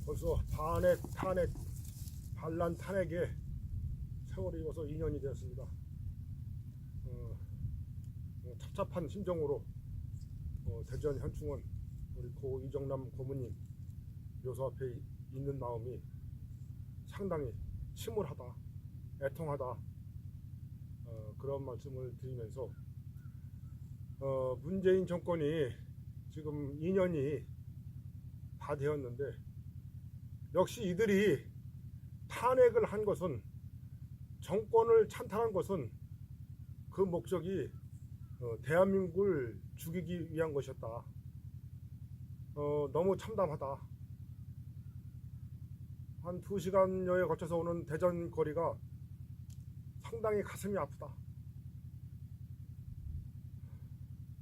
벌써 반란 탄핵에 세월이 벌써 2년이 되었습니다. 찹찹한 심정으로 대전 현충원 우리 고 이정남 고모님 묘소 앞에 있는 마음이 상당히 침울하다, 애통하다, 그런 말씀을 드리면서 문재인 정권이 지금 2년이 다 되었는데 역시 이들이 탄핵을 한 것은, 정권을 찬탈한 것은 그 목적이 대한민국을 죽이기 위한 것이었다. 너무 참담하다. 한 2시간여에 걸쳐서 오는 대전 거리가 상당히 가슴이 아프다.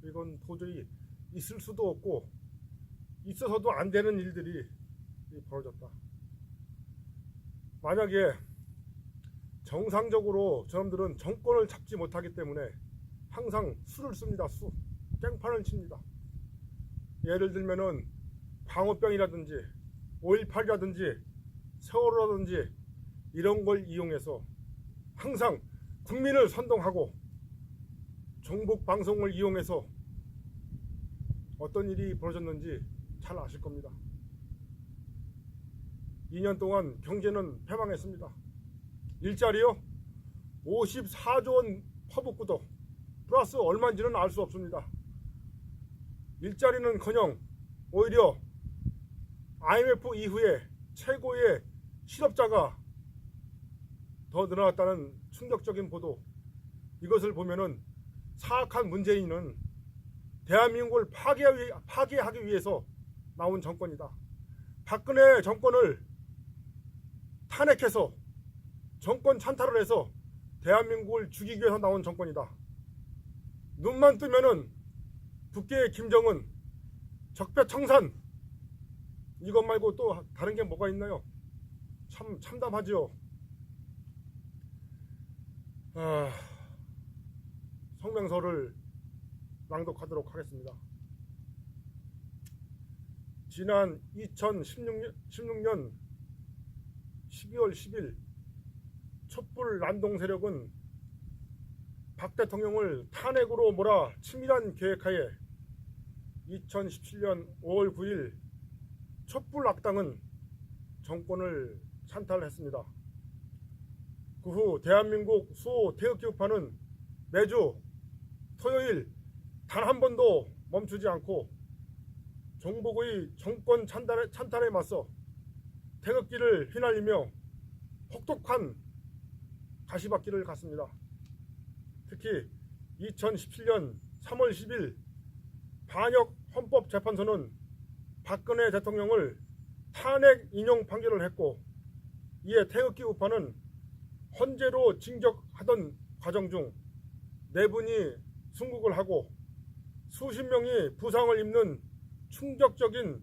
이건 도저히 있을 수도 없고 있어서도 안 되는 일들이 벌어졌다. 만약에 정상적으로 저놈들은 정권을 잡지 못하기 때문에 항상 수를 씁니다. 깽판을 칩니다. 예를 들면은 광우병이라든지 5.18이라든지 세월호라든지 이런 걸 이용해서 항상 국민을 선동하고 종북 방송을 이용해서 어떤 일이 벌어졌는지 잘 아실 겁니다. 2년 동안 경제는 패망했습니다. 일자리요? 54조 원 퍼붓고도 플러스 얼마인지는 알 수 없습니다. 일자리는커녕 오히려 IMF 이후에 최고의 실업자가 더 늘어났다는 충격적인 보도. 이것을 보면은 사악한 문재인은 대한민국을 파괴하기 위해서 나온 정권이다. 박근혜 정권을 탄핵해서 정권 찬탈을 해서 대한민국을 죽이기 위해서 나온 정권이다. 눈만 뜨면은 북계의 김정은, 적폐청산, 이것 말고 또 다른 게 뭐가 있나요? 참 참담하죠. 성명서를 낭독하도록 하겠습니다. 지난 2016년 12월 10일 촛불 난동 세력은 박 대통령을 탄핵으로 몰아 치밀한 계획하에 2017년 5월 9일 촛불 악당은 정권을 찬탈했습니다. 그 후 대한민국 수호 태극기 우파는 매주 토요일 단 한 번도 멈추지 않고 종북의 정권 찬탈에 맞서 태극기를 휘날리며 혹독한 가시밭길을 갔습니다. 특히 2017년 3월 10일 반역 헌법재판소는 박근혜 대통령을 탄핵 인용 판결을 했고, 이에 태극기 우파는 헌재로 징격하던 과정 중 4분이 순국을 하고 수십 명이 부상을 입는 충격적인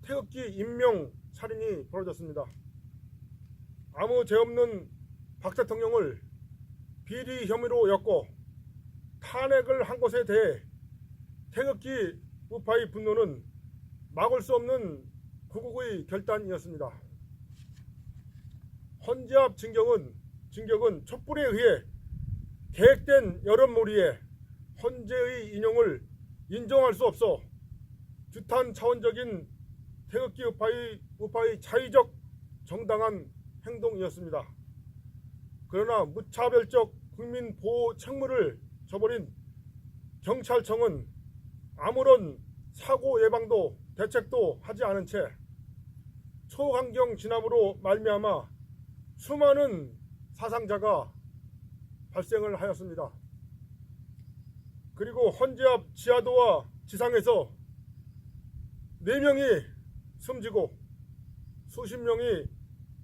태극기 인명 살인이 벌어졌습니다. 아무 죄 없는 박 대통령을 비리 혐의로 엮고 탄핵을 한 것에 대해 태극기 우파의 분노는 막을 수 없는 구국의 결단이었습니다. 헌재 앞 징격은 촛불에 의해 계획된 여론몰이에 헌재의 인용을 인정할 수 없어 규탄 차원적인 태극기 우파의 자의적 정당한 행동이었습니다. 그러나 무차별적 국민 보호 책무를 저버린 경찰청은 아무런 사고 예방도 대책도 하지 않은 채 초강경 진압으로 말미암아 수많은 사상자가 발생을 하였습니다. 그리고 헌재 앞 지하도와 지상에서 4명이 숨지고 수십 명이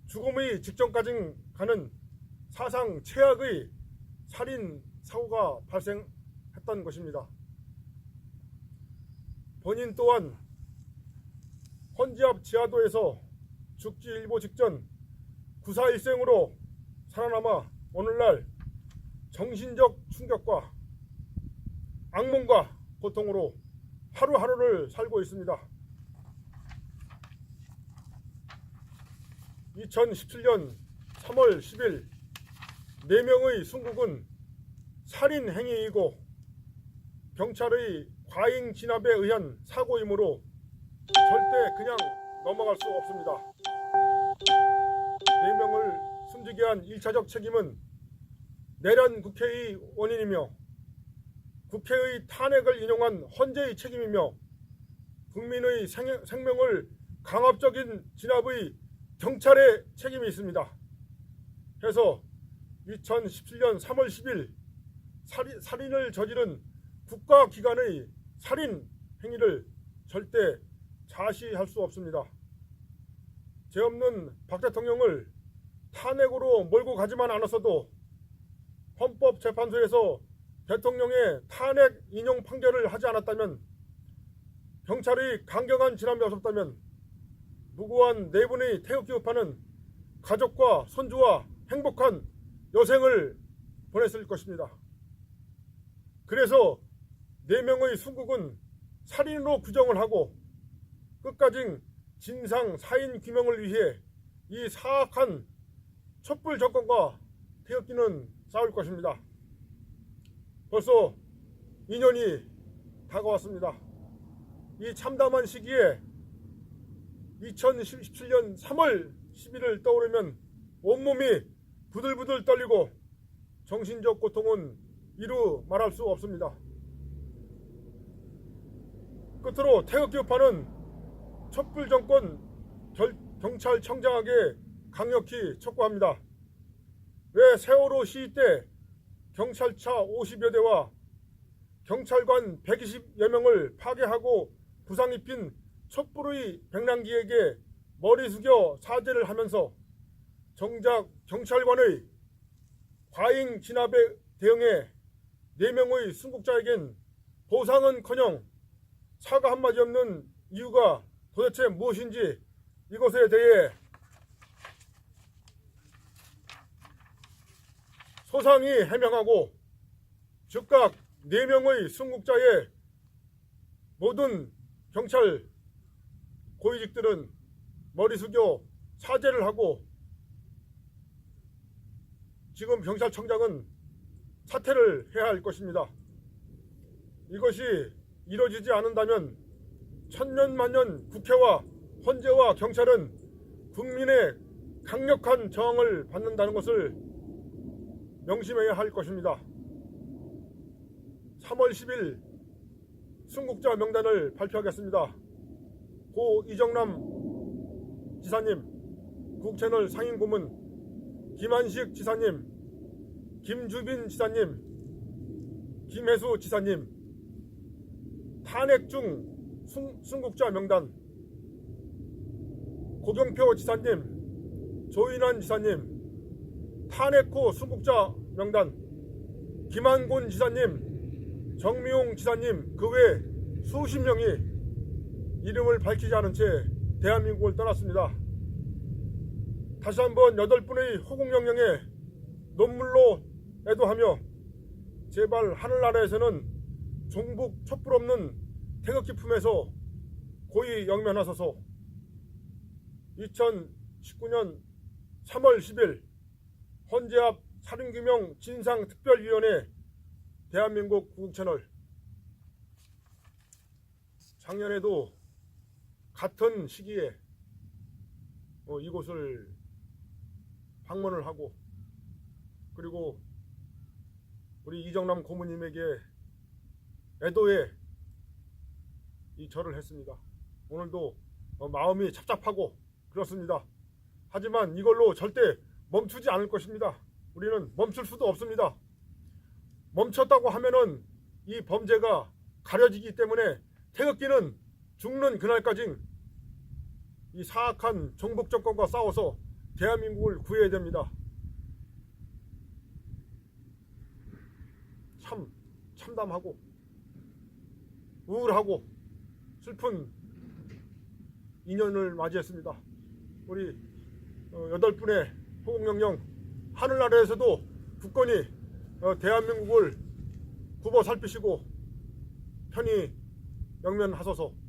죽음의 직전까지 가는 사상 최악의 살인 사고가 발생했던 것입니다. 본인 또한 헌재 앞 지하도에서 죽기 일보 직전 구사일생으로 살아남아 오늘날 정신적 충격과 악몽과 고통으로 하루하루를 살고 있습니다. 2017년 3월 10일 4명의 순국은 살인 행위이고 경찰의 과잉 진압에 의한 사고이므로 절대 그냥 넘어갈 수 없습니다. 4명을 숨지게 한 1차적 책임은 내란 국회의 원인이며 국회의 탄핵을 인용한 헌재의 책임이며 국민의 생명을 강압적인 진압의 경찰의 책임이 있습니다. 해서 2017년 3월 10일 살인을 저지른 국가기관의 살인 행위를 절대 자시할 수 없습니다. 죄 없는 박 대통령을 탄핵으로 몰고 가지만 않았어도 헌법재판소에서 대통령의 탄핵 인용 판결을 하지 않았다면, 경찰의 강경한 진압이 없었다면 무고한 4분의 태극기 우파는 가족과 손주와 행복한 여생을 보냈을 것입니다. 그래서 4명의 순국은 살인으로 규정을 하고 끝까지 진상 사인 규명을 위해 이 사악한 촛불 정권과 태극기는 싸울 것입니다. 벌써 2년이 다가왔습니다. 이 참담한 시기에 2017년 3월 10일을 떠오르면 온몸이 부들부들 떨리고 정신적 고통은 이루 말할 수 없습니다. 끝으로 태극기 우파는 촛불 정권 경찰청장에게 강력히 촉구합니다. 왜 세월호 시위 때 경찰차 50여 대와 경찰관 120여 명을 파괴하고 부상 입힌 촛불의 백랑기에게 머리 숙여 사죄를 하면서 정작 경찰관의 과잉 진압에 대응해 4명의 순국자에겐 보상은커녕 사과 한마디 없는 이유가 도대체 무엇인지 이것에 대해 소상히 해명하고 즉각 4명의 순국자의 모든 경찰 고위직들은 머리 숙여 사죄를 하고 지금 경찰청장은 사퇴를 해야 할 것입니다. 이것이 이루어지지 않는다면 천년만년 국회와 헌재와 경찰은 국민의 강력한 저항을 받는다는 것을 명심해야 할 것입니다. 3월 10일 순국자 명단을 발표하겠습니다. 고 이정남 지사님, 국채널 상임고문, 김한식 지사님, 김주빈 지사님, 김혜수 지사님, 탄핵 중 순국자 명단, 고경표 지사님, 조인환 지사님, 탄핵 후 순국자 명단, 김한곤 지사님, 정미용 지사님, 그 외 수십 명이 이름을 밝히지 않은 채 대한민국을 떠났습니다. 다시 한번 8분의 호국영령에 논물로 애도하며 제발 하늘나라에서는 종북 촛불 없는 태극기 품에서 고이 영면하소서. 2019년 3월 10일 헌재 앞 살인규명 진상특별위원회 대한민국 구국채널. 작년에도 같은 시기에 이곳을 방문을 하고 그리고 우리 이정남 고모님에게 애도의 이 절을 했습니다. 오늘도 마음이 착잡하고 그렇습니다. 하지만 이걸로 절대 멈추지 않을 것입니다. 우리는 멈출 수도 없습니다. 멈췄다고 하면은 이 범죄가 가려지기 때문에 태극기는 죽는 그날까지 이 사악한 종북 정권과 싸워서 대한민국을 구해야 됩니다. 참 참담하고 우울하고 슬픈 2년을 맞이했습니다. 우리 8분의 호국영령, 하늘나라에서도 굳건히 대한민국을 굽어 살피시고 편히 영면하소서.